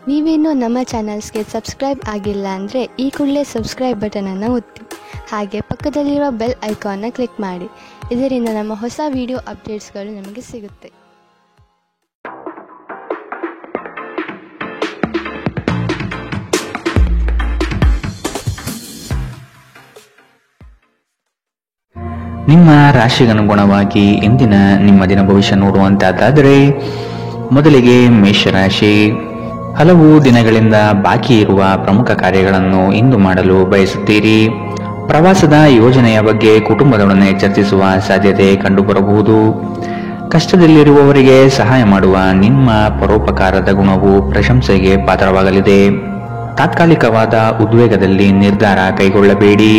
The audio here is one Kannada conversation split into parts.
ನೀವೇನೂ ನಮ್ಮ ಚಾನಲ್ಸ್ಗೆ ಸಬ್ಸ್ಕ್ರೈಬ್ ಆಗಿಲ್ಲ ಅಂದರೆ ಈ ಕೂಡಲೇ ಸಬ್ಸ್ಕ್ರೈಬ್ ಬಟನನ್ನು ಒತ್ತಿ, ಹಾಗೆ ಪಕ್ಕದಲ್ಲಿರುವ ಬೆಲ್ ಐಕಾನ್ನ ಕ್ಲಿಕ್ ಮಾಡಿ. ಇದರಿಂದ ನಮ್ಮ ಹೊಸ ವಿಡಿಯೋ ಅಪ್ಡೇಟ್ಸ್ಗಳು ನಿಮಗೆ ಸಿಗುತ್ತೆ. ನಿಮ್ಮ ರಾಶಿಗನುಗುಣವಾಗಿ ಇಂದಿನ ನಿಮ್ಮ ದಿನ ಭವಿಷ್ಯ ನೋಡುವಂತಹದ್ದಾದರೆ, ಮೊದಲಿಗೆ ಮೇಷರಾಶಿ. ಹಲವು ದಿನಗಳಿಂದ ಬಾಕಿ ಇರುವ ಪ್ರಮುಖ ಕಾರ್ಯಗಳನ್ನು ಇಂದು ಮಾಡಲು ಬಯಸುತ್ತೀರಿ. ಪ್ರವಾಸದ ಯೋಜನೆಯ ಬಗ್ಗೆ ಕುಟುಂಬದೊಡನೆ ಚರ್ಚಿಸುವ ಸಾಧ್ಯತೆ ಕಂಡುಬರಬಹುದು. ಕಷ್ಟದಲ್ಲಿರುವವರಿಗೆ ಸಹಾಯ ಮಾಡುವ ನಿಮ್ಮ ಪರೋಪಕಾರದ ಗುಣವು ಪ್ರಶಂಸೆಗೆ ಪಾತ್ರವಾಗಲಿದೆ. ತಾತ್ಕಾಲಿಕವಾದ ಉದ್ವೇಗದಲ್ಲಿ ನಿರ್ಧಾರ ಕೈಗೊಳ್ಳಬೇಡಿ.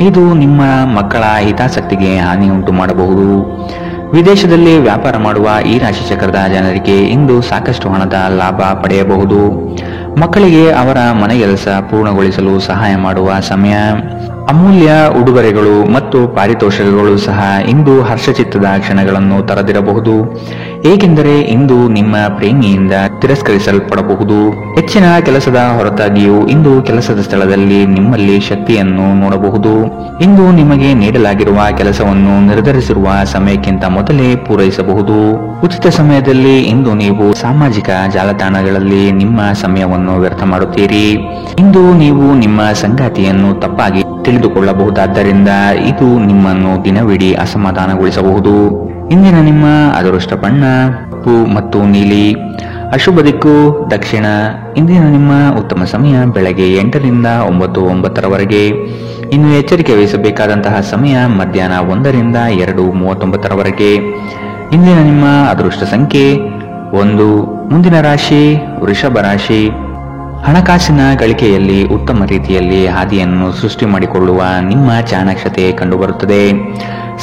ಇದು ನಿಮ್ಮ ಮಕ್ಕಳ ಹಿತಾಸಕ್ತಿಗೆ ಹಾನಿ ಉಂಟು ಮಾಡಬಹುದು. ವಿದೇಶದಲ್ಲಿ ವ್ಯಾಪಾರ ಮಾಡುವ ಈ ರಾಶಿ ಚಕ್ರದ ಜನರಿಗೆ ಇಂದು ಸಾಕಷ್ಟು ಹಣದ ಲಾಭ ಪಡೆಯಬಹುದು. ಮಕ್ಕಳಿಗೆ ಅವರ ಮನೆಗೆಲಸ ಪೂರ್ಣಗೊಳಿಸಲು ಸಹಾಯ ಮಾಡುವ ಸಮಯ. ಅಮೂಲ್ಯ ಉಡುಗೊರೆಗಳು ಮತ್ತು ಪಾರಿತೋಷಕಗಳು ಸಹ ಇಂದು ಹರ್ಷಚಿತ್ತದ ಕ್ಷಣಗಳನ್ನು ತರದಿರಬಹುದು, ಏಕೆಂದರೆ ಇಂದು ನಿಮ್ಮ ಪ್ರೇಮಿಯಿಂದ ತಿರಸ್ಕರಿಸಲ್ಪಡಬಹುದು. ಹೆಚ್ಚಿನ ಕೆಲಸದ ಹೊರತಾಗಿಯೂ ಇಂದು ಕೆಲಸದ ಸ್ಥಳದಲ್ಲಿ ನಿಮ್ಮಲ್ಲಿ ಶಕ್ತಿಯನ್ನು ನೋಡಬಹುದು. ಇಂದು ನಿಮಗೆ ನೀಡಲಾಗಿರುವ ಕೆಲಸವನ್ನು ನಿರ್ಧರಿಸಿರುವ ಸಮಯಕ್ಕಿಂತ ಮೊದಲೇ ಪೂರೈಸಬಹುದು. ಉಚಿತ ಸಮಯದಲ್ಲಿ ಇಂದು ನೀವು ಸಾಮಾಜಿಕ ಜಾಲತಾಣಗಳಲ್ಲಿ ನಿಮ್ಮ ಸಮಯವನ್ನು ವ್ಯರ್ಥ ಮಾಡುತ್ತೀರಿ. ಇಂದು ನೀವು ನಿಮ್ಮ ಸಂಗಾತಿಯನ್ನು ತಪ್ಪಾಗಿ ತಿಳಿದುಕೊಳ್ಳಬಹುದಾದ್ದರಿಂದ ಇದು ನಿಮ್ಮನ್ನು ದಿನವಿಡೀ ಅಸಮಾಧಾನಗೊಳಿಸಬಹುದು. ಇಂದಿನ ನಿಮ್ಮ ಅದೃಷ್ಟ ಬಣ್ಣ ಕಪ್ಪು ಮತ್ತು ನೀಲಿ. ಅಶುಭ ದಿಕ್ಕು ದಕ್ಷಿಣ. ಇಂದಿನ ನಿಮ್ಮ ಉತ್ತಮ ಸಮಯ ಬೆಳಗ್ಗೆ 8 ರಿಂದ 9:09 ಇನ್ನು ಎಚ್ಚರಿಕೆ ವಹಿಸಬೇಕಾದಂತಹ ಸಮಯ ಮಧ್ಯಾಹ್ನ 1 ರಿಂದ 2:39. ಇಂದಿನ ನಿಮ್ಮ ಅದೃಷ್ಟ ಸಂಖ್ಯೆ 1. ಮುಂದಿನ ರಾಶಿ ವೃಷಭ ರಾಶಿ. ಹಣಕಾಸಿನ ಗಳಿಕೆಯಲ್ಲಿ ಉತ್ತಮ ರೀತಿಯಲ್ಲಿ ಹಾದಿಯನ್ನು ಸೃಷ್ಟಿ ಮಾಡಿಕೊಳ್ಳುವ ನಿಮ್ಮ ಚಾಣಾಕ್ಷತೆ ಕಂಡುಬರುತ್ತದೆ.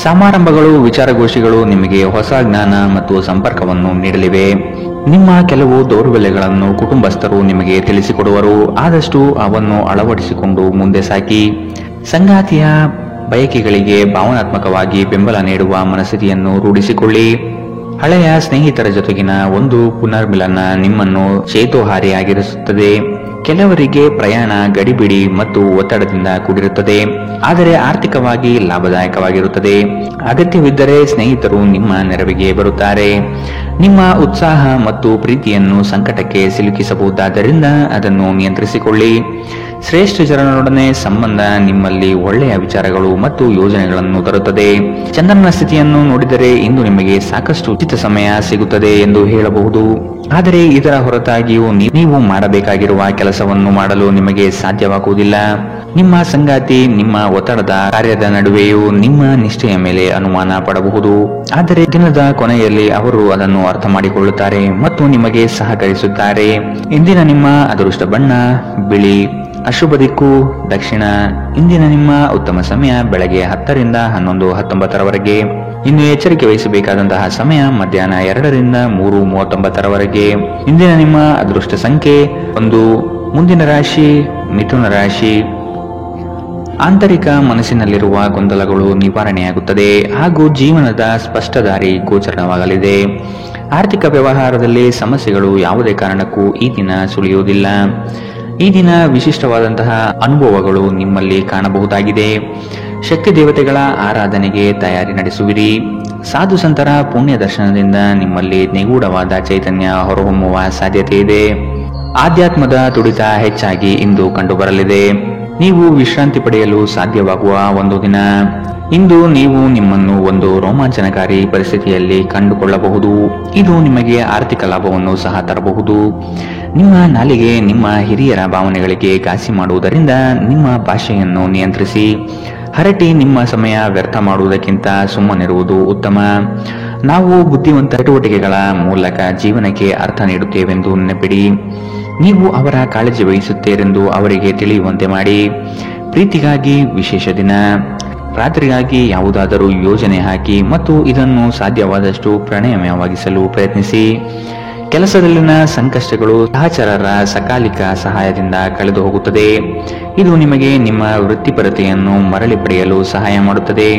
ಸಮಾರಂಭಗಳು, ವಿಚಾರಗೋಷ್ಠಿಗಳು ನಿಮಗೆ ಹೊಸ ಜ್ಞಾನ ಮತ್ತು ಸಂಪರ್ಕವನ್ನು ನೀಡಲಿವೆ. ನಿಮ್ಮ ಕೆಲವು ದೌರ್ಬಲ್ಯಗಳನ್ನು ಕುಟುಂಬಸ್ಥರು ನಿಮಗೆ ತಿಳಿಸಿಕೊಡುವರು. ಆದಷ್ಟು ಅವನ್ನು ಅಳವಡಿಸಿಕೊಂಡು ಮುಂದೆ ಸಾಗಿ. ಸಂಗಾತಿಯ ಬಯಕೆಗಳಿಗೆ ಭಾವನಾತ್ಮಕವಾಗಿ ಬೆಂಬಲ ನೀಡುವ ಮನಸ್ಥಿತಿಯನ್ನು ರೂಢಿಸಿಕೊಳ್ಳಿ. ಹಳೆಯ ಸ್ನೇಹಿತರ ಜೊತೆಗಿನ ಒಂದು ಪುನರ್ಮಿಲನ ನಿಮ್ಮನ್ನು ಚೇತೋಹಾರಿಯಾಗಿರಿಸುತ್ತದೆ. ಕೆಲವರಿಗೆ ಪ್ರಯಾಣ ಗಡಿಬಿಡಿ ಮತ್ತು ಒತ್ತಡದಿಂದ ಕೂಡಿರುತ್ತದೆ, ಆದರೆ ಆರ್ಥಿಕವಾಗಿ ಲಾಭದಾಯಕವಾಗಿರುತ್ತದೆ. ಅಗತ್ಯವಿದ್ದರೆ ಸ್ನೇಹಿತರು ನಿಮ್ಮ ನೆರವಿಗೆ ಬರುತ್ತಾರೆ. ನಿಮ್ಮ ಉತ್ಸಾಹ ಮತ್ತು ಪ್ರೀತಿಯನ್ನು ಸಂಕಟಕ್ಕೆ ಸಿಲುಕಿಸಬಹುದಾದ್ದರಿಂದ ಅದನ್ನು ನಿಯಂತ್ರಿಸಿಕೊಳ್ಳಿ. ಶ್ರೇಷ್ಠ ಜನರೊಡನೆ ಸಂಬಂಧ ನಿಮ್ಮಲ್ಲಿ ಒಳ್ಳೆಯ ವಿಚಾರಗಳು ಮತ್ತು ಯೋಜನೆಗಳನ್ನು ತರುತ್ತದೆ. ಚಂದ್ರನ ಸ್ಥಿತಿಯನ್ನು ನೋಡಿದರೆ ಇಂದು ನಿಮಗೆ ಸಾಕಷ್ಟು ಉಚಿತ ಸಮಯ ಸಿಗುತ್ತದೆ ಎಂದು ಹೇಳಬಹುದು. ಆದರೆ ಇದರ ಹೊರತಾಗಿಯೂ ನೀವು ಮಾಡಬೇಕಾಗಿರುವ ಕೆಲಸವನ್ನು ಮಾಡಲು ನಿಮಗೆ ಸಾಧ್ಯವಾಗುವುದಿಲ್ಲ. ನಿಮ್ಮ ಸಂಗಾತಿ ನಿಮ್ಮ ಒತ್ತಡದ ಕಾರ್ಯದ ನಡುವೆಯೂ ನಿಮ್ಮ ನಿಷ್ಠೆಯ ಮೇಲೆ ಅನುಮಾನ ಪಡಬಹುದು. ಆದರೆ ದಿನದ ಕೊನೆಯಲ್ಲಿ ಅವರು ಅದನ್ನು ಅರ್ಥ ಮಾಡಿಕೊಳ್ಳುತ್ತಾರೆ ಮತ್ತು ನಿಮಗೆ ಸಹಕರಿಸುತ್ತಾರೆ. ಇಂದಿನ ನಿಮ್ಮ ಅದೃಷ್ಟ ಬಣ್ಣ ಬಿಳಿ. ಅಶುಭ ದಿಕ್ಕು ದಕ್ಷಿಣ. ಇಂದಿನ ನಿಮ್ಮ ಉತ್ತಮ ಸಮಯ ಬೆಳಗ್ಗೆ 10 ರಿಂದ 11:19 ಇನ್ನು ಎಚ್ಚರಿಕೆ ವಹಿಸಬೇಕಾದಂತಹ ಸಮಯ ಮಧ್ಯಾಹ್ನ 2 ರಿಂದ 3:39. ಇಂದಿನ ನಿಮ್ಮ ಅದೃಷ್ಟ ಸಂಖ್ಯೆ 1. ಮುಂದಿನ ರಾಶಿ ಮಿಥುನ ರಾಶಿ. ಆಂತರಿಕ ಮನಸ್ಸಿನಲ್ಲಿರುವ ಗೊಂದಲಗಳು ನಿವಾರಣೆಯಾಗುತ್ತದೆ ಹಾಗೂ ಜೀವನದ ಸ್ಪಷ್ಟ ದಾರಿ ಗೋಚರವಾಗಲಿದೆ. ಆರ್ಥಿಕ ವ್ಯವಹಾರದಲ್ಲಿ ಸಮಸ್ಯೆಗಳು ಯಾವುದೇ ಕಾರಣಕ್ಕೂ ಈ ದಿನ ಸುಳಿಯುವುದಿಲ್ಲ. ಈ ದಿನ ವಿಶಿಷ್ಟವಾದಂತಹ ಅನುಭವಗಳು ನಿಮ್ಮಲ್ಲಿ ಕಾಣಬಹುದಾಗಿದೆ. ಶಕ್ತಿ ದೇವತೆಗಳ ಆರಾಧನೆಗೆ ತಯಾರಿ ನಡೆಸುವಿರಿ. ಸಾಧು ಸಂತರ ಪುಣ್ಯ ದರ್ಶನದಿಂದ ನಿಮ್ಮಲ್ಲಿ ನಿಗೂಢವಾದ ಚೈತನ್ಯ ಹೊರಹೊಮ್ಮುವ ಸಾಧ್ಯತೆ ಇದೆ. ಆಧ್ಯಾತ್ಮದ ತುಡಿತ ಹೆಚ್ಚಾಗಿ ಇಂದು ಕಂಡುಬರಲಿದೆ. ನೀವು ವಿಶ್ರಾಂತಿ ಪಡೆಯಲು ಸಾಧ್ಯವಾಗುವ ಒಂದು ದಿನ. ಇಂದು ನೀವು ನಿಮ್ಮನ್ನು ಒಂದು ರೋಮಾಂಚನಕಾರಿ ಪರಿಸ್ಥಿತಿಯಲ್ಲಿ ಕಂಡುಕೊಳ್ಳಬಹುದು. ಇದು ನಿಮಗೆ ಆರ್ಥಿಕ ಲಾಭವನ್ನು ಸಹ ತರಬಹುದು. ನಿಮ್ಮ ನಾಲಿಗೆ ನಿಮ್ಮ ಹಿರಿಯರ ಭಾವನೆಗಳಿಗೆ ಘಾಸಿ ಮಾಡುವುದರಿಂದ ನಿಮ್ಮ ಭಾಷೆಯನ್ನು ನಿಯಂತ್ರಿಸಿ. ಹರಟಿ ನಿಮ್ಮ ಸಮಯ ವ್ಯರ್ಥ ಮಾಡುವುದಕ್ಕಿಂತ ಸುಮ್ಮನಿರುವುದು ಉತ್ತಮ. ನಾವು ಬುದ್ಧಿವಂತ ಚಟುವಟಿಕೆಗಳ ಮೂಲಕ ಜೀವನಕ್ಕೆ ಅರ್ಥ ನೀಡುತ್ತೇವೆಂದು ನೆನಪಿಡಿ. ನೀವು ಅವರ ಕಾಳಜಿ ವಹಿಸುತ್ತೀರೆಂದು ಅವರಿಗೆ ತಿಳಿಯುವಂತೆ ಮಾಡಿ. ಪ್ರೀತಿಗಾಗಿ ವಿಶೇಷ ದಿನ. ರಾತ್ರಿಗಾಗಿ ಯಾವುದಾದರೂ ಯೋಜನೆ ಹಾಕಿ ಮತ್ತು ಇದನ್ನು ಸಾಧ್ಯವಾದಷ್ಟು ಪ್ರಣಯಮಯವಾಗಿಸಲು ಪ್ರಯತ್ನಿಸಿ. ಕೆಲಸದಲ್ಲಿನ ಸಂಕಷ್ಟಗಳು ಸಹಚರರ ಸಕಾಲಿಕ ಸಹಾಯದಿಂದ ಕಳೆದು ಹೋಗುತ್ತದೆ. ಇದು ನಿಮಗೆ ನಿಮ್ಮ ವೃತ್ತಿಪರತೆಯನ್ನು ಮರಳಿ ಪಡೆಯಲು ಸಹಾಯ ಮಾಡುತ್ತದೆ.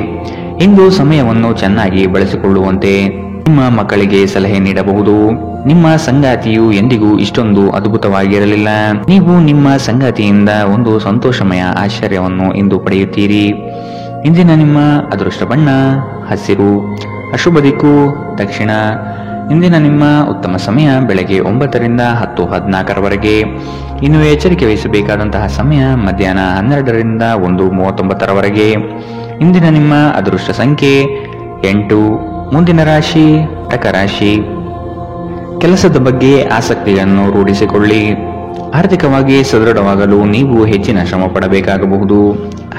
ಇಂದು ಸಮಯವನ್ನು ಚೆನ್ನಾಗಿ ಬಳಸಿಕೊಳ್ಳುವಂತೆ ನಿಮ್ಮ ಮಕ್ಕಳಿಗೆ ಸಲಹೆ ನೀಡಬಹುದು. ನಿಮ್ಮ ಸಂಗಾತಿಯು ಎಂದಿಗೂ ಇಷ್ಟೊಂದು ಅದ್ಭುತವಾಗಿರಲಿಲ್ಲ. ನೀವು ನಿಮ್ಮ ಸಂಗಾತಿಯಿಂದ ಒಂದು ಸಂತೋಷಮಯ ಆಶ್ಚರ್ಯವನ್ನು ಇಂದು ಪಡೆಯುತ್ತೀರಿ. ಇಂದಿನ ನಿಮ್ಮ ಅದೃಷ್ಟ ಬಣ್ಣ ಹಸಿರು. ಅಶುಭ ದಿಕ್ಕು ದಕ್ಷಿಣ. ಇಂದಿನ ನಿಮ್ಮ ಉತ್ತಮ ಸಮಯ ಬೆಳಗ್ಗೆ 9 ರಿಂದ 10:14 ಇನ್ನು ಎಚ್ಚರಿಕೆ ವಹಿಸಬೇಕಾದಂತಹ ಸಮಯ ಮಧ್ಯಾಹ್ನ 12 ರಿಂದ 1:39 ಇಂದಿನ ನಿಮ್ಮ ಅದೃಷ್ಟ ಸಂಖ್ಯೆ 8. ಮುಂದಿನ ರಾಶಿ ಕಟಕ ರಾಶಿ. ಕೆಲಸದ ಬಗ್ಗೆ ಆಸಕ್ತಿಯನ್ನು ರೂಢಿಸಿಕೊಳ್ಳಿ. ಆರ್ಥಿಕವಾಗಿ ಸದೃಢವಾಗಲು ನೀವು ಹೆಚ್ಚಿನ ಶ್ರಮ ಪಡಬೇಕಾಗಬಹುದು.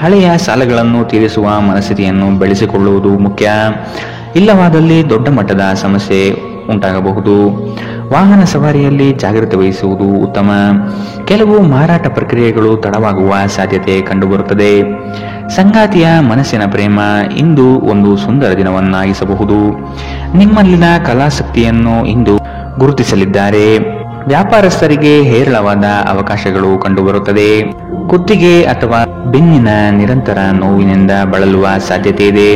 ಹಳೆಯ ಸಾಲಗಳನ್ನು ತೀರಿಸುವ ಮನಸ್ಥಿತಿಯನ್ನು ಬೆಳೆಸಿಕೊಳ್ಳುವುದು ಮುಖ್ಯ. ಇಲ್ಲವಾದಲ್ಲಿ ದೊಡ್ಡ ಮಟ್ಟದ ಸಮಸ್ಯೆ ಉಂಟಾಗಬಹುದು. ವಾಹನ ಸವಾರಿಯಲ್ಲಿ ಜಾಗ್ರತೆ ವಹಿಸುವುದು ಉತ್ತಮ. ಕೆಲವು ಮಾರಾಟ ಪ್ರಕ್ರಿಯೆಗಳು ತಡವಾಗುವ ಸಾಧ್ಯತೆ ಕಂಡುಬರುತ್ತದೆ. ಸಂಗಾತಿಯ ಮನಸ್ಸಿನ ಪ್ರೇಮ ಇಂದು ಒಂದು ಸುಂದರ ದಿನವನ್ನಾಗಿಸಬಹುದು. ನಿಮ್ಮಲ್ಲಿನ ಕಲಾಸಕ್ತಿಯನ್ನು ಇಂದು ಗುರುತಿಸಲಿದ್ದಾರೆ. ವ್ಯಾಪಾರಸ್ಥರಿಗೆ ಹೇರಳವಾದ ಅವಕಾಶಗಳು ಕಂಡುಬರುತ್ತದೆ. ಕುತ್ತಿಗೆ ಅಥವಾ ಬೆನ್ನಿನ ನಿರಂತರ ನೋವಿನಿಂದ ಬಳಲುವ ಸಾಧ್ಯತೆ ಇದೆ.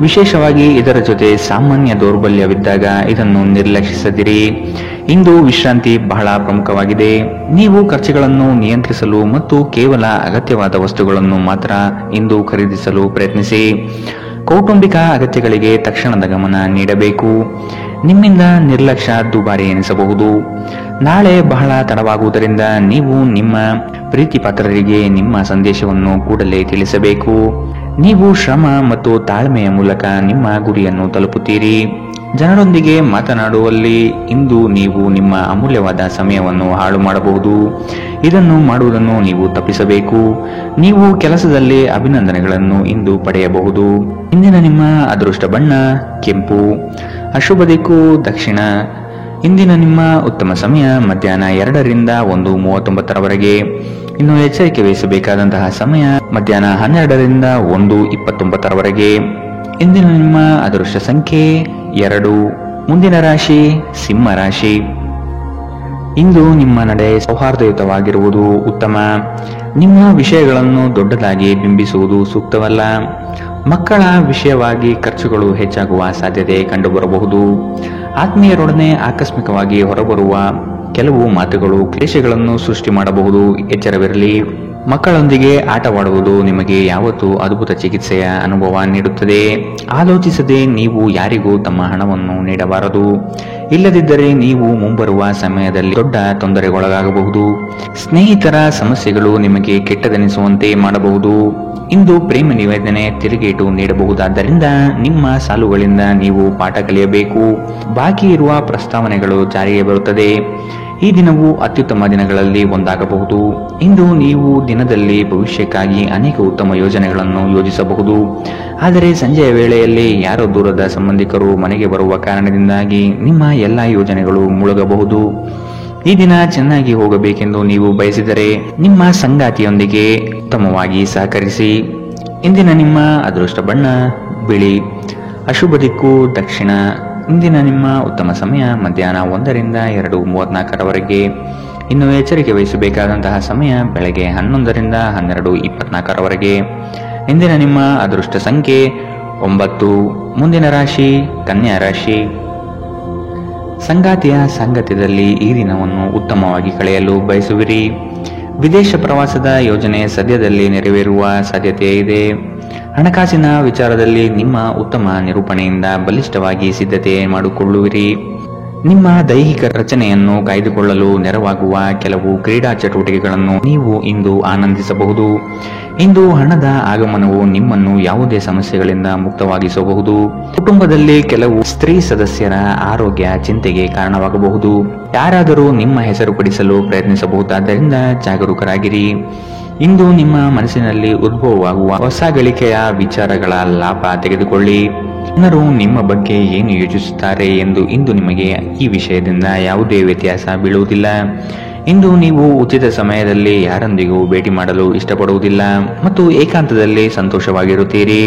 ವಿಶೇಷವಾಗಿ ಇದರ ಜೊತೆ ಸಾಮಾನ್ಯ ದೌರ್ಬಲ್ಯವಿದ್ದಾಗ ಇದನ್ನು ನಿರ್ಲಕ್ಷಿಸದಿರಿ. ಇಂದು ವಿಶ್ರಾಂತಿ ಬಹಳ ಪ್ರಮುಖವಾಗಿದೆ. ನೀವು ಖರ್ಚುಗಳನ್ನು ನಿಯಂತ್ರಿಸಲು ಮತ್ತು ಕೇವಲ ಅಗತ್ಯವಾದ ವಸ್ತುಗಳನ್ನು ಮಾತ್ರ ಇಂದು ಖರೀದಿಸಲು ಪ್ರಯತ್ನಿಸಿ. ಕೌಟುಂಬಿಕ ಅಗತ್ಯಗಳಿಗೆ ತಕ್ಷಣದ ಗಮನ ನೀಡಬೇಕು. ನಿಮ್ಮಿಂದ ನಿರ್ಲಕ್ಷ್ಯ ದುಬಾರಿ ಎನಿಸಬಹುದು. ನಾಳೆ ಬಹಳ ತಡವಾಗುವುದರಿಂದ ನೀವು ನಿಮ್ಮ ಪ್ರೀತಿ ಪಾತ್ರರಿಗೆ ನಿಮ್ಮ ಸಂದೇಶವನ್ನು ಕೂಡಲೇ ತಿಳಿಸಬೇಕು. ನೀವು ಶ್ರಮ ಮತ್ತು ತಾಳ್ಮೆಯ ಮೂಲಕ ನಿಮ್ಮ ಗುರಿಯನ್ನು ತಲುಪುತ್ತೀರಿ. ಜನರೊಂದಿಗೆ ಮಾತನಾಡುವಲ್ಲಿ ಇಂದು ನೀವು ನಿಮ್ಮ ಅಮೂಲ್ಯವಾದ ಸಮಯವನ್ನು ಹಾಳು ಮಾಡಬಹುದು. ಇದನ್ನು ಮಾಡುವುದನ್ನು ನೀವು ತಪ್ಪಿಸಬೇಕು. ನೀವು ಕೆಲಸದಲ್ಲಿ ಅಭಿನಂದನೆಗಳನ್ನು ಇಂದು ಪಡೆಯಬಹುದು. ಇಂದಿನ ನಿಮ್ಮ ಅದೃಷ್ಟ ಬಣ್ಣ ಕೆಂಪು. ಅಶುಭ ದಿಕ್ಕು ದಕ್ಷಿಣ. ಇಂದಿನ ನಿಮ್ಮ ಉತ್ತಮ ಸಮಯ ಮಧ್ಯಾಹ್ನ 2 ರಿಂದ 1:39 ಇನ್ನು ಎಚ್ಚರಿಕೆ ವಹಿಸಬೇಕಾದಂತಹ ಸಮಯ ಮಧ್ಯಾಹ್ನ 12 ರಿಂದ 1:29 ಇಂದಿನ ನಿಮ್ಮ ಅದೃಷ್ಟ ಸಂಖ್ಯೆ 2. ಮುಂದಿನ ರಾಶಿ ಸಿಂಹ ರಾಶಿ. ಇಂದು ನಿಮ್ಮ ನಡೆ ಸೌಹಾರ್ದಯುತವಾಗಿರುವುದು ಉತ್ತಮ. ನಿಮ್ಮ ವಿಷಯಗಳನ್ನು ದೊಡ್ಡದಾಗಿ ಬಿಂಬಿಸುವುದು ಸೂಕ್ತವಲ್ಲ. ಮಕ್ಕಳ ವಿಷಯವಾಗಿ ಖರ್ಚುಗಳು ಹೆಚ್ಚಾಗುವ ಸಾಧ್ಯತೆ ಕಂಡುಬರಬಹುದು. ಆತ್ಮೀಯರೊಡನೆ ಆಕಸ್ಮಿಕವಾಗಿ ಹೊರಬರುವ ಕೆಲವು ಮಾತುಗಳು ಕ್ಲೇಶಗಳನ್ನು ಸೃಷ್ಟಿ ಮಾಡಬಹುದು. ಎಚ್ಚರವಿರಲಿ. ಮಕ್ಕಳೊಂದಿಗೆ ಆಟವಾಡುವುದು ನಿಮಗೆ ಯಾವತ್ತೂ ಅದ್ಭುತ ಚಿಕಿತ್ಸೆಯ ಅನುಭವ ನೀಡುತ್ತದೆ. ಆಲೋಚಿಸದೆ ನೀವು ಯಾರಿಗೂ ತಮ್ಮ ಹಣವನ್ನು ನೀಡಬಾರದು. ಇಲ್ಲದಿದ್ದರೆ ನೀವು ಮುಂಬರುವ ಸಮಯದಲ್ಲಿ ದೊಡ್ಡ ತೊಂದರೆಗೊಳಗಾಗಬಹುದು. ಸ್ನೇಹಿತರ ಸಮಸ್ಯೆಗಳು ನಿಮಗೆ ಕೆಟ್ಟದೆನಿಸುವಂತೆ ಮಾಡಬಹುದು. ಇಂದು ಪ್ರೇಮ ನಿವೇದನೆ ತಿರುಗೇಟು ನೀಡಬಹುದಾದ್ದರಿಂದ ನಿಮ್ಮ ಸಾಲುಗಳಿಂದ ನೀವು ಪಾಠ ಕಲಿಯಬೇಕು. ಬಾಕಿ ಇರುವ ಪ್ರಸ್ತಾವನೆಗಳು ಜಾರಿಗೆ ಬರುತ್ತದೆ. ಈ ದಿನವು ಅತ್ಯುತ್ತಮ ದಿನಗಳಲ್ಲಿ ಒಂದಾಗಬಹುದು. ಇಂದು ನೀವು ದಿನದಲ್ಲಿ ಭವಿಷ್ಯಕ್ಕಾಗಿ ಅನೇಕ ಉತ್ತಮ ಯೋಜನೆಗಳನ್ನು ಯೋಜಿಸಬಹುದು. ಆದರೆ ಸಂಜೆಯ ವೇಳೆಯಲ್ಲಿ ಯಾರೋ ದೂರದ ಸಂಬಂಧಿಕರು ಮನೆಗೆ ಬರುವ ಕಾರಣದಿಂದಾಗಿ ನಿಮ್ಮ ಎಲ್ಲ ಯೋಜನೆಗಳು ಮುಳುಗಬಹುದು. ಈ ದಿನ ಚೆನ್ನಾಗಿ ಹೋಗಬೇಕೆಂದು ನೀವು ಬಯಸಿದರೆ ನಿಮ್ಮ ಸಂಗಾತಿಯೊಂದಿಗೆ ಉತ್ತಮವಾಗಿ ಸಹಕರಿಸಿ. ಇಂದಿನ ನಿಮ್ಮ ಅದೃಷ್ಟ ಬಣ್ಣ ಬಿಳಿ. ಅಶುಭ ದಿಕ್ಕು ದಕ್ಷಿಣ. ಇಂದಿನ ನಿಮ್ಮ ಉತ್ತಮ ಸಮಯ ಮಧ್ಯಾಹ್ನ 1 ರಿಂದ 2:34 ಇನ್ನು ಎಚ್ಚರಿಕೆ ವಹಿಸಬೇಕಾದಂತಹ ಸಮಯ ಬೆಳಗ್ಗೆ 11 ರಿಂದ 12:24 ಇಂದಿನ ನಿಮ್ಮ ಅದೃಷ್ಟ ಸಂಖ್ಯೆ 9. ಮುಂದಿನ ರಾಶಿ ಕನ್ಯಾ ರಾಶಿ. ಸಂಗಾತಿಯ ಸಾಂಗತ್ಯದಲ್ಲಿ ಈ ದಿನವನ್ನು ಉತ್ತಮವಾಗಿ ಕಳೆಯಲು ಬಯಸುವಿರಿ. ವಿದೇಶ ಪ್ರವಾಸದ ಯೋಜನೆ ಸದ್ಯದಲ್ಲಿ ನೆರವೇರುವ ಸಾಧ್ಯತೆ ಇದೆ. ಹಣಕಾಸಿನ ವಿಚಾರದಲ್ಲಿ ನಿಮ್ಮ ಉತ್ತಮ ನಿರೂಪಣೆಯಿಂದ ಬಲಿಷ್ಠವಾಗಿ ಸಿದ್ಧತೆ ಮಾಡಿಕೊಳ್ಳುವಿರಿ. ನಿಮ್ಮ ದೈಹಿಕ ರಚನೆಯನ್ನು ಕಾಯ್ದುಕೊಳ್ಳಲು ನೆರವಾಗುವ ಕೆಲವು ಕ್ರೀಡಾ ಚಟುವಟಿಕೆಗಳನ್ನು ನೀವು ಇಂದು ಆನಂದಿಸಬಹುದು. ಇಂದು ಹಣದ ಆಗಮನವು ನಿಮ್ಮನ್ನು ಯಾವುದೇ ಸಮಸ್ಯೆಗಳಿಂದ ಮುಕ್ತವಾಗಿಸಬಹುದು. ಕುಟುಂಬದಲ್ಲಿ ಕೆಲವು ಸ್ತ್ರೀ ಸದಸ್ಯರ ಆರೋಗ್ಯ ಚಿಂತೆಗೆ ಕಾರಣವಾಗಬಹುದು. ಯಾರಾದರೂ ನಿಮ್ಮ ಹೆಸರು ಪಡಿಸಲು ಪ್ರಯತ್ನಿಸಬಹುದಾದ್ದರಿಂದ ಜಾಗರೂಕರಾಗಿರಿ. ಇಂದು ನಿಮ್ಮ ಮನಸ್ಸಿನಲ್ಲಿ ಉದ್ಭವವಾಗುವ ಹೊಸ ಗಳಿಕೆಯ ವಿಚಾರಗಳ ಲಾಭ ತೆಗೆದುಕೊಳ್ಳಿ. ಜನರು ನಿಮ್ಮ ಬಗ್ಗೆ ಏನು ಯೋಚಿಸುತ್ತಾರೆ ಎಂದು ಇಂದು ನಿಮಗೆ ಈ ವಿಷಯದಿಂದ ಯಾವುದೇ ವ್ಯತ್ಯಾಸ ಬೀಳುವುದಿಲ್ಲ. ಇಂದು ನೀವು ಉಚಿತ ಸಮಯದಲ್ಲಿ ಯಾರೊಂದಿಗೂ ಭೇಟಿ ಮಾಡಲು ಇಷ್ಟಪಡುವುದಿಲ್ಲ ಮತ್ತು ಏಕಾಂತದಲ್ಲಿ ಸಂತೋಷವಾಗಿರುತ್ತೀರಿ.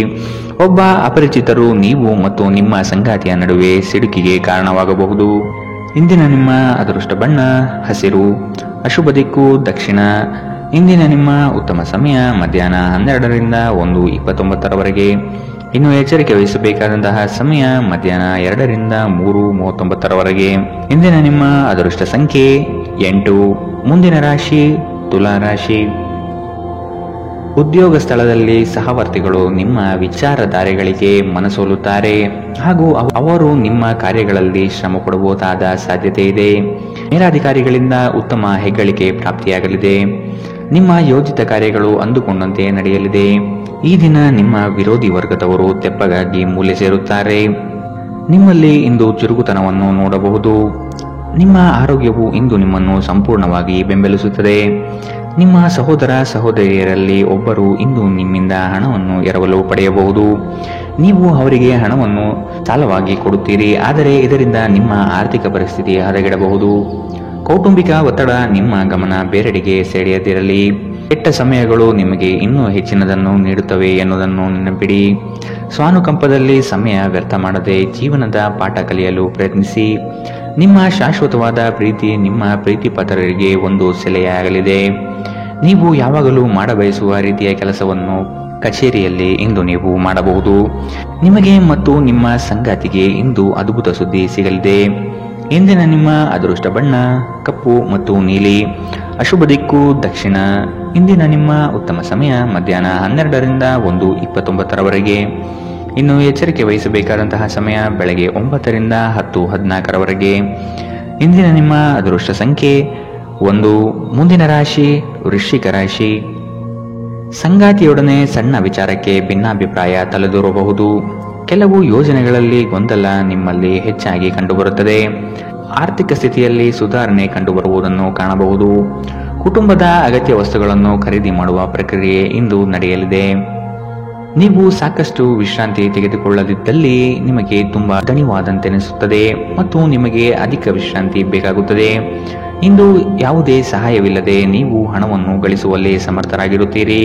ಒಬ್ಬ ಅಪರಿಚಿತರು ನೀವು ಮತ್ತು ನಿಮ್ಮ ಸಂಗಾತಿಯ ನಡುವೆ ಸಿಡುಕಿಗೆ ಕಾರಣವಾಗಬಹುದು. ಇಂದಿನ ನಿಮ್ಮ ಅದೃಷ್ಟ ಬಣ್ಣ ಹಸಿರು. ಅಶುಭ ದಿಕ್ಕು ದಕ್ಷಿಣ. ಇಂದಿನ ನಿಮ್ಮ ಉತ್ತಮ ಸಮಯ ಮಧ್ಯಾಹ್ನ 12 ರಿಂದ 1:29 ಇನ್ನು ಎಚ್ಚರಿಕೆ ವಹಿಸಬೇಕಾದಂತಹ ಸಮಯ ಮಧ್ಯಾಹ್ನ 2ರಿಂದ 3:39 ಇಂದಿನ ನಿಮ್ಮ ಅದೃಷ್ಟ ಸಂಖ್ಯೆ 8. ಮುಂದಿನ ರಾಶಿ ತುಲಾ ರಾಶಿ. ಉದ್ಯೋಗ ಸ್ಥಳದಲ್ಲಿ ಸಹವರ್ತಿಗಳು ನಿಮ್ಮ ವಿಚಾರಧಾರೆಗಳಿಗೆ ಮನಸೋಲುತ್ತಾರೆ ಹಾಗೂ ಅವರು ನಿಮ್ಮ ಕಾರ್ಯಗಳಲ್ಲಿ ಶ್ರಮ ಪಡಬಹುದಾದ ಸಾಧ್ಯತೆ ಇದೆ. ಮೇಲಾಧಿಕಾರಿಗಳಿಂದ ಉತ್ತಮ ಹೆಗ್ಗಳಿಕೆ ಪ್ರಾಪ್ತಿಯಾಗಲಿದೆ. ನಿಮ್ಮ ಯೋಜಿತ ಕಾರ್ಯಗಳು ಅಂದುಕೊಂಡಂತೆ ನಡೆಯಲಿದೆ. ಈ ದಿನ ನಿಮ್ಮ ವಿರೋಧಿ ವರ್ಗದವರು ತೆಪ್ಪಗಾಗಿ ಮೂಲೆ ಸೇರುತ್ತಾರೆ. ನಿಮ್ಮಲ್ಲಿ ಇಂದು ಚುರುಕುತನವನ್ನು ನೋಡಬಹುದು. ನಿಮ್ಮ ಆರೋಗ್ಯವು ಇಂದು ನಿಮ್ಮನ್ನು ಸಂಪೂರ್ಣವಾಗಿ ಬೆಂಬಲಿಸುತ್ತದೆ. ನಿಮ್ಮ ಸಹೋದರ ಸಹೋದರಿಯರಲ್ಲಿ ಒಬ್ಬರು ಇಂದು ನಿಮ್ಮಿಂದ ಹಣವನ್ನು ಎರವಲು ಪಡೆಯಬಹುದು. ನೀವು ಅವರಿಗೆ ಹಣವನ್ನು ಸಾಲವಾಗಿ ಕೊಡುತ್ತೀರಿ, ಆದರೆ ಇದರಿಂದ ನಿಮ್ಮ ಆರ್ಥಿಕ ಪರಿಸ್ಥಿತಿ ಹದಗೆಡಬಹುದು. ಕೌಟುಂಬಿಕ ಒತ್ತಡ ನಿಮ್ಮ ಗಮನ ಬೇರೆಡೆಗೆ ಸೆಳೆಯದಿರಲಿ. ಕೆಟ್ಟ ಸಮಯಗಳು ನಿಮಗೆ ಇನ್ನೂ ಹೆಚ್ಚಿನದನ್ನು ನೀಡುತ್ತವೆ ಎನ್ನುವುದನ್ನು ನೆನಪಿಡಿ. ಸ್ವಾನುಕಂಪದಲ್ಲಿ ಸಮಯ ವ್ಯರ್ಥ ಮಾಡದೆ ಜೀವನದ ಪಾಠ ಕಲಿಯಲು ಪ್ರಯತ್ನಿಸಿ. ನಿಮ್ಮ ಶಾಶ್ವತವಾದ ಪ್ರೀತಿ ನಿಮ್ಮ ಪ್ರೀತಿಪಾತ್ರರಿಗೆ ಒಂದು ಸೆಲೆಯಾಗಲಿದೆ. ನೀವು ಯಾವಾಗಲೂ ಮಾಡಬಯಸುವ ರೀತಿಯ ಕೆಲಸವನ್ನು ಕಚೇರಿಯಲ್ಲಿ ಇಂದು ನೀವು ಮಾಡಬಹುದು. ನಿಮಗೆ ಮತ್ತು ನಿಮ್ಮ ಸಂಗಾತಿಗೆ ಇಂದು ಅದ್ಭುತ ಸುದ್ದಿ ಸಿಗಲಿದೆ. ಇಂದಿನ ನಿಮ್ಮ ಅದೃಷ್ಟ ಬಣ್ಣ ಕಪ್ಪು ಮತ್ತು ನೀಲಿ. ಅಶುಭ ದಿಕ್ಕು ದಕ್ಷಿಣ. ಇಂದಿನ ನಿಮ್ಮ ಉತ್ತಮ ಸಮಯ ಮಧ್ಯಾಹ್ನ 12ರಿಂದ 1:29. ಇನ್ನು ಎಚ್ಚರಿಕೆ ವಹಿಸಬೇಕಾದಂತಹ ಸಮಯ ಬೆಳಗ್ಗೆ 9ರಿಂದ 10:14. ಇಂದಿನ ನಿಮ್ಮ ಅದೃಷ್ಟ ಸಂಖ್ಯೆ 1. ಮುಂದಿನ ರಾಶಿ ವೃಶ್ಚಿಕ ರಾಶಿ. ಸಂಗಾತಿಯೊಡನೆ ಸಣ್ಣ ವಿಚಾರಕ್ಕೆ ಭಿನ್ನಾಭಿಪ್ರಾಯ ತಲೆದೂರಬಹುದು. ಕೆಲವು ಯೋಜನೆಗಳಲ್ಲಿ ಗೊಂದಲ ನಿಮ್ಮಲ್ಲಿ ಹೆಚ್ಚಾಗಿ ಕಂಡುಬರುತ್ತದೆ. ಆರ್ಥಿಕ ಸ್ಥಿತಿಯಲ್ಲಿ ಸುಧಾರಣೆ ಕಂಡುಬರುವುದನ್ನು ಕಾಣಬಹುದು. ಕುಟುಂಬದ ಅಗತ್ಯ ವಸ್ತುಗಳನ್ನು ಖರೀದಿ ಮಾಡುವ ಪ್ರಕ್ರಿಯೆ ಇಂದು ನಡೆಯಲಿದೆ. ನೀವು ಸಾಕಷ್ಟು ವಿಶ್ರಾಂತಿ ತೆಗೆದುಕೊಳ್ಳದಿದ್ದಲ್ಲಿ ನಿಮಗೆ ತುಂಬಾ ದಣಿವಾದಂತೆನಿಸುತ್ತದೆ ಮತ್ತು ನಿಮಗೆ ಅಧಿಕ ವಿಶ್ರಾಂತಿ ಬೇಕಾಗುತ್ತದೆ. ಇಂದು ಯಾವುದೇ ಸಹಾಯವಿಲ್ಲದೆ ನೀವು ಹಣವನ್ನು ಗಳಿಸುವಲ್ಲಿ ಸಮರ್ಥರಾಗಿರುತ್ತೀರಿ.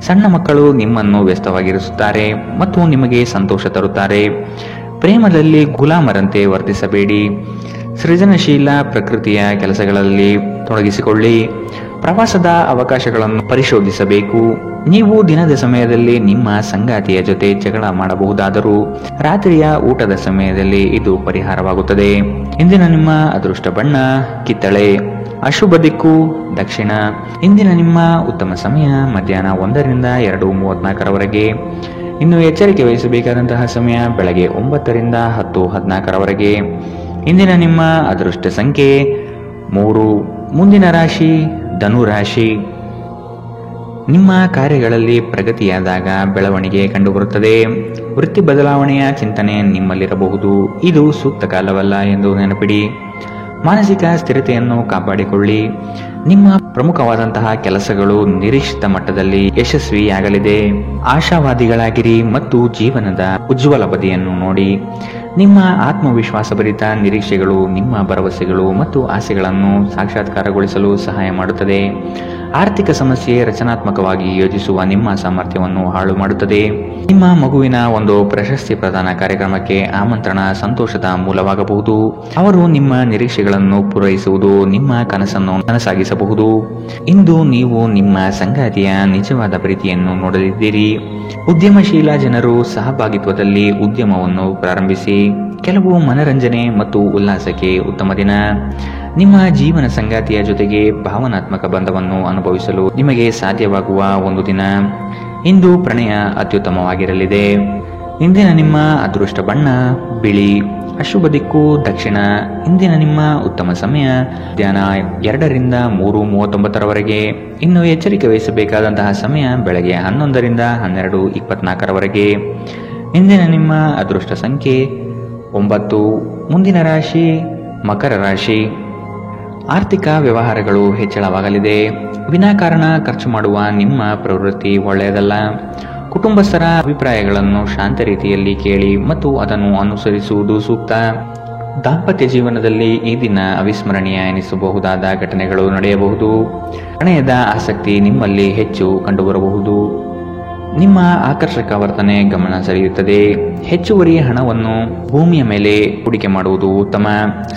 ಸಣ್ಣ ಮಕ್ಕಳು ನಿಮ್ಮನ್ನು ವ್ಯಸ್ತವಾಗಿರಿಸುತ್ತಾರೆ ಮತ್ತು ನಿಮಗೆ ಸಂತೋಷ ತರುತ್ತಾರೆ. ಪ್ರೇಮದಲ್ಲಿ ಗುಲಾಮರಂತೆ ವರ್ತಿಸಬೇಡಿ. ಸೃಜನಶೀಲ ಪ್ರಕೃತಿಯ ಕೆಲಸಗಳಲ್ಲಿ ತೊಡಗಿಸಿಕೊಳ್ಳಿ. ಪ್ರವಾಸದ ಅವಕಾಶಗಳನ್ನು ಪರಿಶೋಧಿಸಬೇಕು. ನೀವು ದಿನದ ಸಮಯದಲ್ಲಿ ನಿಮ್ಮ ಸಂಗಾತಿಯ ಜೊತೆ ಜಗಳ ಮಾಡಬಹುದಾದರೂ ರಾತ್ರಿಯ ಊಟದ ಸಮಯದಲ್ಲಿ ಇದು ಪರಿಹಾರವಾಗುತ್ತದೆ. ಇಂದಿನ ನಿಮ್ಮ ಅದೃಷ್ಟ ಬಣ್ಣ ಕಿತ್ತಳೆ. ಅಶುಭ ದಿಕ್ಕು ದಕ್ಷಿಣ. ಇಂದಿನ ನಿಮ್ಮ ಉತ್ತಮ ಸಮಯ ಮಧ್ಯಾಹ್ನ 1ರಿಂದ 2:34. ಇನ್ನು ಎಚ್ಚರಿಕೆ ವಹಿಸಬೇಕಾದಂತಹ ಸಮಯ ಬೆಳಗ್ಗೆ 9ರಿಂದ 10:14. ಇಂದಿನ ನಿಮ್ಮ ಅದೃಷ್ಟ ಸಂಖ್ಯೆ 3. ಮುಂದಿನ ರಾಶಿ ಧನು ರಾಶಿ. ನಿಮ್ಮ ಕಾರ್ಯಗಳಲ್ಲಿ ಪ್ರಗತಿಯಾದಾಗ ಬೆಳವಣಿಗೆ ಕಂಡುಬರುತ್ತದೆ. ವೃತ್ತಿ ಬದಲಾವಣೆಯ ಚಿಂತನೆ ನಿಮ್ಮಲ್ಲಿರಬಹುದು. ಇದು ಸೂಕ್ತ ಕಾಲವಲ್ಲ ಎಂದು ನೆನಪಿಡಿ. ಮಾನಸಿಕ ಸ್ಥಿರತೆಯನ್ನು ಕಾಪಾಡಿಕೊಳ್ಳಿ. ನಿಮ್ಮ ಪ್ರಮುಖವಾದಂತಹ ಕೆಲಸಗಳು ನಿರೀಕ್ಷಿತ ಮಟ್ಟದಲ್ಲಿ ಯಶಸ್ವಿಯಾಗಲಿದೆ. ಆಶಾವಾದಿಗಳಾಗಿರಿ ಮತ್ತು ಜೀವನದ ಉಜ್ವಲ ಬದಿಯನ್ನು ನೋಡಿ. ನಿಮ್ಮ ಆತ್ಮವಿಶ್ವಾಸಭರಿತ ನಿರೀಕ್ಷೆಗಳು ನಿಮ್ಮ ಭರವಸೆಗಳು ಮತ್ತು ಆಸೆಗಳನ್ನು ಸಾಕ್ಷಾತ್ಕಾರಗೊಳಿಸಲು ಸಹಾಯ ಮಾಡುತ್ತದೆ. ಆರ್ಥಿಕ ಸಮಸ್ಯೆ ರಚನಾತ್ಮಕವಾಗಿ ಯೋಜಿಸುವ ನಿಮ್ಮ ಸಾಮರ್ಥ್ಯವನ್ನು ಹಾಳು ಮಾಡುತ್ತದೆ. ನಿಮ್ಮ ಮಗುವಿನ ಒಂದು ಪ್ರಶಸ್ತಿ ಪ್ರದಾನ ಕಾರ್ಯಕ್ರಮಕ್ಕೆ ಆಮಂತ್ರಣ ಸಂತೋಷದ ಮೂಲವಾಗಬಹುದು. ಅವರು ನಿಮ್ಮ ನಿರೀಕ್ಷೆಗಳನ್ನು ಪೂರೈಸುವುದು ನಿಮ್ಮ ಕನಸನ್ನು ನನಸಾಗಿಸಬಹುದು. ಇಂದು ನೀವು ನಿಮ್ಮ ಸಂಗಾತಿಯ ನಿಜವಾದ ಪ್ರೀತಿಯನ್ನು ನೋಡಲಿದ್ದೀರಿ. ಉದ್ಯಮಶೀಲ ಜನರು ಸಹಭಾಗಿತ್ವದಲ್ಲಿ ಉದ್ಯಮವನ್ನು ಪ್ರಾರಂಭಿಸಿ. ಕೆಲವು ಮನರಂಜನೆ ಮತ್ತು ಉಲ್ಲಾಸಕ್ಕೆ ಉತ್ತಮ ದಿನ. ನಿಮ್ಮ ಜೀವನ ಸಂಗಾತಿಯ ಜೊತೆಗೆ ಭಾವನಾತ್ಮಕ ಬಂಧವನ್ನು ಅನುಭವಿಸಲು ನಿಮಗೆ ಸಾಧ್ಯವಾಗುವ ಒಂದು ದಿನ. ಇಂದು ಪ್ರಣಯ ಅತ್ಯುತ್ತಮವಾಗಿರಲಿದೆ. ಇಂದಿನ ನಿಮ್ಮ ಅದೃಷ್ಟ ಬಣ್ಣ ಬಿಳಿ. ಅಶುಭ ದಿಕ್ಕು ದಕ್ಷಿಣ. ಇಂದಿನ ನಿಮ್ಮ ಉತ್ತಮ ಸಮಯ ಮಧ್ಯಾಹ್ನ 2ರಿಂದ 3:39. ಇನ್ನು ಎಚ್ಚರಿಕೆ ವಹಿಸಬೇಕಾದಂತಹ ಸಮಯ ಬೆಳಗ್ಗೆ 11ರಿಂದ 12:24. ಇಂದಿನ ನಿಮ್ಮ ಅದೃಷ್ಟ ಸಂಖ್ಯೆ 9. ಮುಂದಿನ ರಾಶಿ ಮಕರ ರಾಶಿ. ಆರ್ಥಿಕ ವ್ಯವಹಾರಗಳು ಹೆಚ್ಚಳವಾಗಲಿದೆ. ವಿನಾಕಾರಣ ಖರ್ಚು ಮಾಡುವ ನಿಮ್ಮ ಪ್ರವೃತ್ತಿ ಒಳ್ಳೆಯದಲ್ಲ. ಕುಟುಂಬಸ್ಥರ ಅಭಿಪ್ರಾಯಗಳನ್ನು ಶಾಂತ ರೀತಿಯಲ್ಲಿ ಕೇಳಿ ಮತ್ತು ಅದನ್ನು ಅನುಸರಿಸುವುದು ಸೂಕ್ತ. ದಾಂಪತ್ಯ ಜೀವನದಲ್ಲಿ ಈ ದಿನ ಅವಿಸ್ಮರಣೀಯ ಎನಿಸಬಹುದಾದ ಘಟನೆಗಳು ನಡೆಯಬಹುದು. ಪ್ರಣಯದ ಆಸಕ್ತಿ ನಿಮ್ಮಲ್ಲಿ ಹೆಚ್ಚು ಕಂಡುಬರಬಹುದು. ನಿಮ್ಮ ಆಕರ್ಷಕ ವರ್ತನೆ ಗಮನ ಸೆಳೆಯುತ್ತದೆ. ಹೆಚ್ಚುವರಿ ಹಣವನ್ನು ಭೂಮಿಯ ಮೇಲೆ ಹೂಡಿಕೆ ಮಾಡುವುದು ಉತ್ತಮ.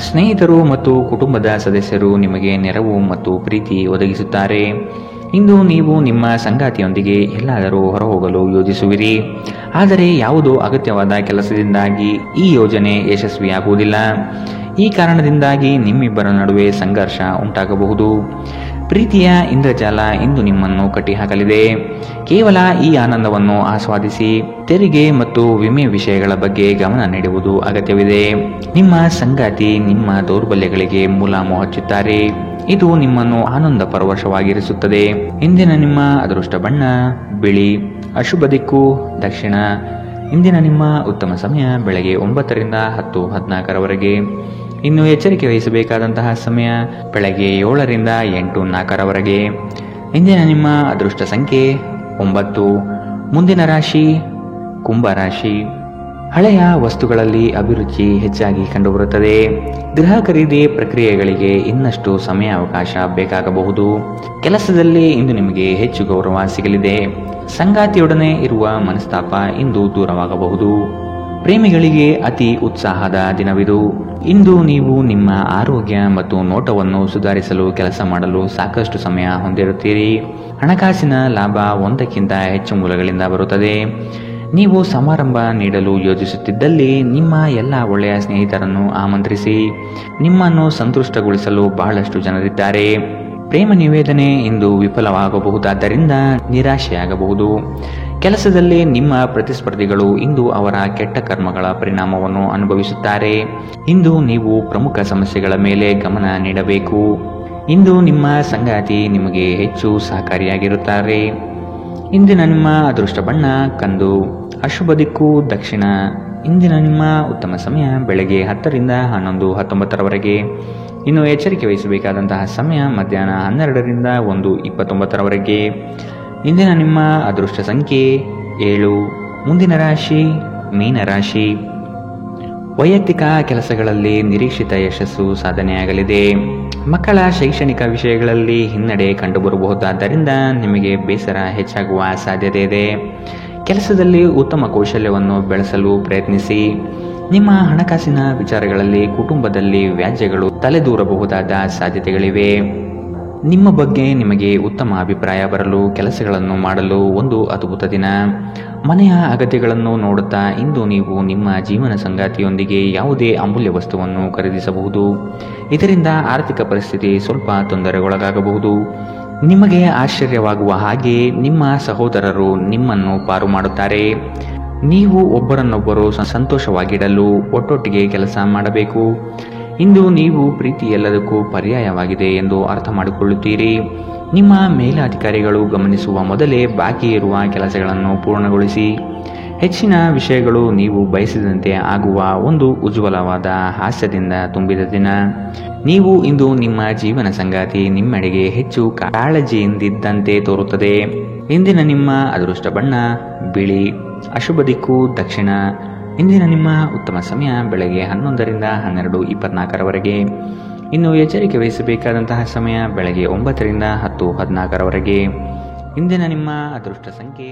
ಸ್ನೇಹಿತರು ಮತ್ತು ಕುಟುಂಬದ ಸದಸ್ಯರು ನಿಮಗೆ ನೆರವು ಮತ್ತು ಪ್ರೀತಿ ಒದಗಿಸುತ್ತಾರೆ. ಇಂದು ನೀವು ನಿಮ್ಮ ಸಂಗಾತಿಯೊಂದಿಗೆ ಎಲ್ಲಾದರೂ ಹೊರಹೋಗಲು ಯೋಜಿಸುವಿರಿ. ಆದರೆ ಯಾವುದೋ ಅಗತ್ಯವಾದ ಕೆಲಸದಿಂದಾಗಿ ಈ ಯೋಜನೆ ಯಶಸ್ವಿಯಾಗುವುದಿಲ್ಲ. ಈ ಕಾರಣದಿಂದಾಗಿ ನಿಮ್ಮಿಬ್ಬರ ನಡುವೆ ಸಂಘರ್ಷ ಉಂಟಾಗಬಹುದು. ಪ್ರೀತಿಯ ಇಂದ್ರಜಾಲ ಇಂದು ನಿಮ್ಮನ್ನು ಕಟ್ಟಿಹಾಕಲಿದೆ. ಕೇವಲ ಈ ಆನಂದವನ್ನು ಆಸ್ವಾದಿಸಿ. ತೆರಿಗೆ ಮತ್ತು ವಿಮೆ ವಿಷಯಗಳ ಬಗ್ಗೆ ಗಮನ ನೀಡುವುದು ಅಗತ್ಯವಿದೆ. ನಿಮ್ಮ ಸಂಗಾತಿ ನಿಮ್ಮ ದೌರ್ಬಲ್ಯಗಳಿಗೆ ಮುಲಾಮು ಹಚ್ಚುತ್ತಾರೆ. ಇದು ನಿಮ್ಮನ್ನು ಆನಂದ ಪರವಶವಾಗಿರಿಸುತ್ತದೆ. ಇಂದಿನ ನಿಮ್ಮ ಅದೃಷ್ಟ ಬಣ್ಣ ಬಿಳಿ. ಅಶುಭ ದಿಕ್ಕು ದಕ್ಷಿಣ. ಇಂದಿನ ನಿಮ್ಮ ಉತ್ತಮ ಸಮಯ ಬೆಳಗ್ಗೆ 9 ರಿಂದ 10:14 ಇನ್ನು ಎಚ್ಚರಿಕೆ ವಹಿಸಬೇಕಾದಂತಹ ಸಮಯ ಬೆಳಗ್ಗೆ 7 ರಿಂದ 8:04 ಇಂದಿನ ನಿಮ್ಮ ಅದೃಷ್ಟ ಸಂಖ್ಯೆ 9. ಮುಂದಿನ ರಾಶಿ ಕುಂಭ ರಾಶಿ. ಹಳೆಯ ವಸ್ತುಗಳಲ್ಲಿ ಅಭಿರುಚಿ ಹೆಚ್ಚಾಗಿ ಕಂಡುಬರುತ್ತದೆ. ಗೃಹ ಖರೀದಿ ಪ್ರಕ್ರಿಯೆಗಳಿಗೆ ಇನ್ನಷ್ಟು ಸಮಯಾವಕಾಶ ಬೇಕಾಗಬಹುದು. ಕೆಲಸದಲ್ಲಿ ಇಂದು ನಿಮಗೆ ಹೆಚ್ಚು ಗೌರವ ಸಿಗಲಿದೆ. ಸಂಗಾತಿಯೊಡನೆ ಇರುವ ಮನಸ್ತಾಪ ಇಂದು ದೂರವಾಗಬಹುದು. ಪ್ರೇಮಿಗಳಿಗೆ ಅತಿ ಉತ್ಸಾಹದ ದಿನವಿದು. ಇಂದು ನೀವು ನಿಮ್ಮ ಆರೋಗ್ಯ ಮತ್ತು ನೋಟವನ್ನು ಸುಧಾರಿಸಲು ಕೆಲಸ ಮಾಡಲು ಸಾಕಷ್ಟು ಸಮಯ ಹೊಂದಿರುತ್ತೀರಿ. ಹಣಕಾಸಿನ ಲಾಭ ಒಂದಕ್ಕಿಂತ ಹೆಚ್ಚು ಮೂಲಗಳಿಂದ ಬರುತ್ತದೆ. ನೀವು ಸಮಾರಂಭ ನೀಡಲು ಯೋಜಿಸುತ್ತಿದ್ದಲ್ಲಿ ನಿಮ್ಮ ಎಲ್ಲ ಒಳ್ಳೆಯ ಸ್ನೇಹಿತರನ್ನು ಆಮಂತ್ರಿಸಿ. ನಿಮ್ಮನ್ನು ಸಂತುಷ್ಟಗೊಳಿಸಲು ಬಹಳಷ್ಟು ಜನರಿದ್ದಾರೆ. ಪ್ರೇಮ ನಿವೇದನೆ ಇಂದು ವಿಫಲವಾಗಬಹುದಾದ್ದರಿಂದ ನಿರಾಶೆಯಾಗಬಹುದು. ಕೆಲಸದಲ್ಲಿ ನಿಮ್ಮ ಪ್ರತಿಸ್ಪರ್ಧಿಗಳು ಇಂದು ಅವರ ಕೆಟ್ಟ ಕರ್ಮಗಳ ಪರಿಣಾಮವನ್ನು ಅನುಭವಿಸುತ್ತಾರೆ. ಇಂದು ನೀವು ಪ್ರಮುಖ ಸಮಸ್ಯೆಗಳ ಮೇಲೆ ಗಮನ ನೀಡಬೇಕು. ಇಂದು ನಿಮ್ಮ ಸಂಗಾತಿ ನಿಮಗೆ ಹೆಚ್ಚು ಸಹಕಾರಿಯಾಗಿರುತ್ತಾರೆ. ಇಂದಿನ ನಿಮ್ಮ ಅದೃಷ್ಟ ಬಣ್ಣ ಕಂದು. ಅಶುಭ ದಿಕ್ಕು ದಕ್ಷಿಣ. ಇಂದಿನ ನಿಮ್ಮ ಉತ್ತಮ ಸಮಯ ಬೆಳಗ್ಗೆ 10 ರಿಂದ 11:19 ಇನ್ನು ಎಚ್ಚರಿಕೆ ವಹಿಸಬೇಕಾದಂತಹ ಸಮಯ ಮಧ್ಯಾಹ್ನ 12 ರಿಂದ 1:29 ಇಂದಿನ ನಿಮ್ಮ ಅದೃಷ್ಟ ಸಂಖ್ಯೆ 7. ಮುಂದಿನ ರಾಶಿ ಮೀನರಾಶಿ. ವೈಯಕ್ತಿಕ ಕೆಲಸಗಳಲ್ಲಿ ನಿರೀಕ್ಷಿತ ಯಶಸ್ಸು ಸಾಧನೆಯಾಗಲಿದೆ. ಮಕ್ಕಳ ಶೈಕ್ಷಣಿಕ ವಿಷಯಗಳಲ್ಲಿ ಹಿನ್ನಡೆ ಕಂಡುಬರಬಹುದಾದ್ದರಿಂದ ನಿಮಗೆ ಬೇಸರ ಹೆಚ್ಚಾಗುವ ಸಾಧ್ಯತೆ ಇದೆ. ಕೆಲಸದಲ್ಲಿ ಉತ್ತಮ ಕೌಶಲ್ಯವನ್ನು ಬೆಳೆಸಲು ಪ್ರಯತ್ನಿಸಿ. ನಿಮ್ಮ ಹಣಕಾಸಿನ ವಿಚಾರಗಳಲ್ಲಿ ಕುಟುಂಬದಲ್ಲಿ ವ್ಯಾಜ್ಯಗಳು ತಲೆದೂರಬಹುದಾದ ಸಾಧ್ಯತೆಗಳಿವೆ. ನಿಮ್ಮ ಬಗ್ಗೆ ನಿಮಗೆ ಉತ್ತಮ ಅಭಿಪ್ರಾಯ ಬರಲು ಕೆಲಸಗಳನ್ನು ಮಾಡಲು ಒಂದು ಅದ್ಭುತ ದಿನ. ಮನೆಯ ಅಗತ್ಯಗಳನ್ನು ನೋಡುತ್ತಾ ಇಂದು ನೀವು ನಿಮ್ಮ ಜೀವನ ಸಂಗಾತಿಯೊಂದಿಗೆ ಯಾವುದೇ ಅಮೂಲ್ಯ ವಸ್ತುವನ್ನು ಖರೀದಿಸಬಹುದು. ಇದರಿಂದ ಆರ್ಥಿಕ ಪರಿಸ್ಥಿತಿ ಸ್ವಲ್ಪ ತೊಂದರೆಗೊಳಗಾಗಬಹುದು. ನಿಮಗೆ ಆಶ್ಚರ್ಯವಾಗುವ ಹಾಗೆ ನಿಮ್ಮ ಸಹೋದರರು ನಿಮ್ಮನ್ನು ಪಾರು ಮಾಡುತ್ತಾರೆ. ನೀವು ಒಬ್ಬರನ್ನೊಬ್ಬರು ಸಂತೋಷವಾಗಿಡಲು ಒಟ್ಟೊಟ್ಟಿಗೆ ಕೆಲಸ ಮಾಡಬೇಕು. ಇಂದು ನೀವು ಪ್ರೀತಿ ಎಲ್ಲದಕ್ಕೂ ಪರ್ಯಾಯವಾಗಿದೆ ಎಂದು ಅರ್ಥ ಮಾಡಿಕೊಳ್ಳುತ್ತೀರಿ. ನಿಮ್ಮ ಮೇಲಾಧಿಕಾರಿಗಳು ಗಮನಿಸುವ ಮೊದಲೇ ಬಾಕಿ ಇರುವ ಕೆಲಸಗಳನ್ನು ಪೂರ್ಣಗೊಳಿಸಿ. ಹೆಚ್ಚಿನ ವಿಷಯಗಳು ನೀವು ಬಯಸಿದಂತೆ ಆಗುವ ಒಂದು ಉಜ್ವಲವಾದ ಹಾಸ್ಯದಿಂದ ತುಂಬಿದ ದಿನ. ನೀವು ಇಂದು ನಿಮ್ಮ ಜೀವನ ಸಂಗಾತಿ ನಿಮ್ಮೆಡೆಗೆ ಹೆಚ್ಚು ಕಾಳಜಿಯಿಂದಿದ್ದಂತೆ ತೋರುತ್ತದೆ. ಇಂದಿನ ನಿಮ್ಮ ಅದೃಷ್ಟ ಬಣ್ಣ ಬಿಳಿ. ಅಶುಭ ದಿಕ್ಕು ದಕ್ಷಿಣ. ಇಂದಿನ ನಿಮ್ಮ ಉತ್ತಮ ಸಮಯ ಬೆಳಗ್ಗೆ 11 ರಿಂದ 12:24 ಇನ್ನು ಎಚ್ಚರಿಕೆ ವಹಿಸಬೇಕಾದಂತಹ ಸಮಯ ಬೆಳಗ್ಗೆ 9 ರಿಂದ 10:14 ಇಂದಿನ ನಿಮ್ಮ ಅದೃಷ್ಟ ಸಂಖ್ಯೆ